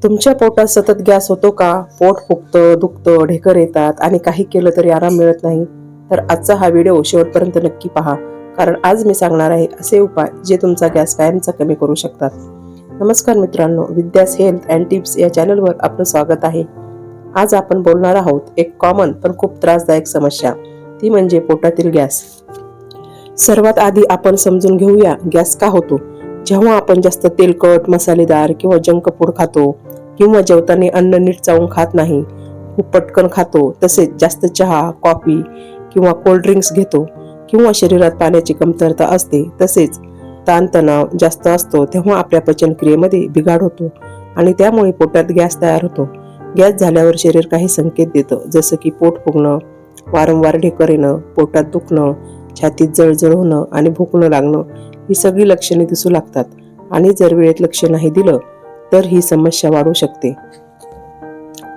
तुमच्या पोटात सतत गॅस होतो का? पोट फुगतं, दुखतं, ढेकर येतात आणि काही केलं तरी आराम मिळत नाही? तर आजचा हा व्हिडिओ शेवटपर्यंत नक्की पहा, कारण आज मी सांगणार आहे असे उपाय जे तुमचा गॅस कायमचा कमी करू शकतात. नमस्कार मित्रांनो, विद्यास हेल्थ अँड टिप्स या चॅनलवर आपलं स्वागत आहे. आज आपण बोलणार आहोत एक कॉमन पण खूप त्रासदायक समस्या, ती म्हणजे पोटातील गॅस. सर्वात आधी आपण समजून घेऊया गॅस का होतो. जेव्हा आपण जास्त तेलकट, मसालेदार किंवा जंक फूड खातो, किंवा जेवताना अन्न नीट चावून खात नाही, खूप पटकन खातो, तसेच जास्त चहा, कॉफी किंवा कोल्ड ड्रिंक्स घेतो, किंवा शरीरात पाण्याची कमतरता असते, तसेच ताणतणाव जास्त असतो, तेव्हा आपल्या पचनक्रियेमध्ये बिघाड होतो आणि त्यामुळे पोटात गॅस तयार होतो. गॅस झाल्यावर शरीर काही संकेत देतं, जसं की पोट फुगणं, वारंवार ढेकर येणं, पोटात दुखणं, छातीत जळजळ होणं आणि भूक न लागणं, ही सगळी लक्षणे दिसू लागतात. आणि जर वेळेत लक्ष नाही दिलं तर ही समस्या वाढू शकते.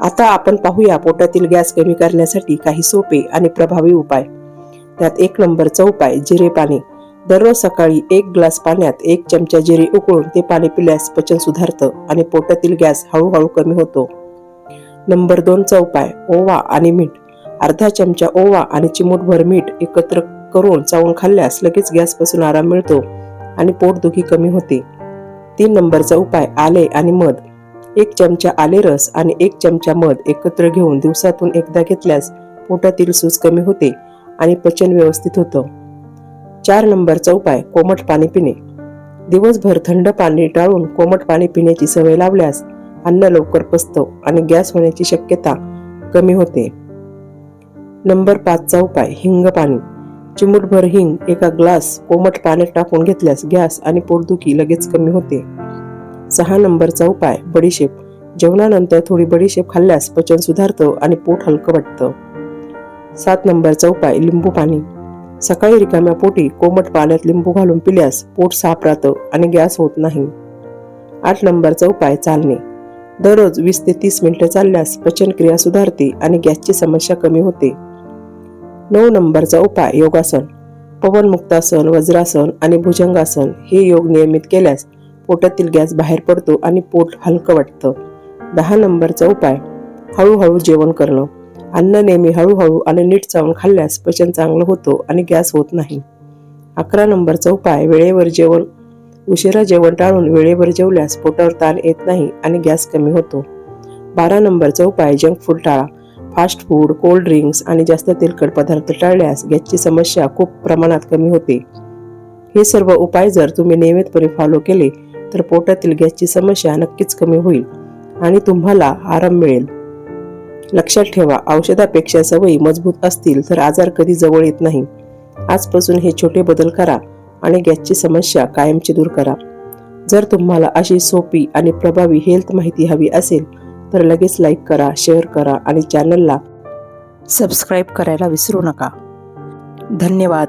आता आपण पाहूया पोटातील गॅस कमी करण्यासाठी काही सोपे आणि प्रभावी उपाय. त्यात 1 नंबरचा उपाय जिरे पाणी. दररोज सकाळी 1 ग्लास पाण्यात 1 चमचा जिरे उकळून ते पाणी पिल्यास पचन सुधारतं आणि पोटातील गॅस हळूहळू कमी होतो. नंबर 2 चा उपाय ओवा आणि मीठ. अर्धा चमचा ओवा आणि चिमूटभर मीठ एकत्र करून चावून खाल्ल्यास लगेच गॅसपासून आराम मिळतो आणि पोटदुखी कमी होते. 3 नंबरचा उपाय आले आणि मध. 1 चमचा आले रस आणि 1 चमचा मध एकत्र घेऊन दिवसातून एकदा घेतल्यास पोटातील सूज कमी होते आणि पचन व्यवस्थित होतं. 4 नंबरचा उपाय कोमट पाणी पिणे. दिवसभर थंड पाणी टाळून कोमट पाणी पिण्याची सवय लावल्यास अन्न लवकर पचतं आणि गॅस होण्याची शक्यता कमी होते. नंबर 5 चा उपाय हिंग पाणी. चिमूटभर हिंग एका ग्लास कोमट पाण्यात टाकून घेतल्यास गॅस आणि पोटदुखी लगेच कमी होते. 6 नंबरचा उपाय बडीशेप. जेवणानंतर थोडी बडीशेप खाल्ल्यास पचन सुधारतं आणि पोट हलकं वाटतं. 7 नंबरचा उपाय लिंबू पाणी. सकाळी रिकाम्या पोटी कोमट पाण्यात लिंबू घालून पिल्यास पोट साफ राहतं आणि गॅस होत नाही. 8 नंबरचा उपाय चालणे. दररोज 20 ते 30 मिनिटं चालल्यास पचनक्रिया सुधारते आणि गॅसची समस्या कमी होते. 9 नंबरचा उपाय योगासन. पवन मुक्तासन, वज्रासन आणि भुजंगासन हे योग नियमित केल्यास पोटातील गॅस बाहेर पडतो आणि पोट हलकं वाटतं. 10 नंबरचा उपाय हळूहळू जेवण करणं. अन्न नेहमी हळूहळू आणि नीट चावून खाल्ल्यास पचन चांगलं होतं आणि गॅस होत नाही. 11 नंबरचा उपाय वेळेवर जेवण. उशिरा जेवण टाळून वेळेवर जेवल्यास पोटावर ताण येत नाही आणि गॅस कमी होतो. 12 नंबरचा उपाय जंक फूड टाळा. फास्ट फूड, कोल्ड ड्रिंक्स आणि जास्त तेलकट पदार्थ टाळल्यास गॅसची समस्या खूप प्रमाणात कमी होते. हे सर्व उपाय जर तुम्ही नियमितपणे फॉलो केले तर पोटातील गॅसची समस्या नक्कीच कमी होईल आणि तुम्हाला आराम मिळेल. लक्षात ठेवा, औषधापेक्षा सवयी मजबूत असतील तर आजार कधी जवळ येत नाही. आजपासून हे छोटे बदल करा आणि गॅसची समस्या कायमची दूर करा. जर तुम्हाला अशी सोपी आणि प्रभावी हेल्थ माहिती हवी असेल तर लगेच लाईक करा, शेअर करा आणि चॅनलला सबस्क्राईब करायला विसरू नका. धन्यवाद.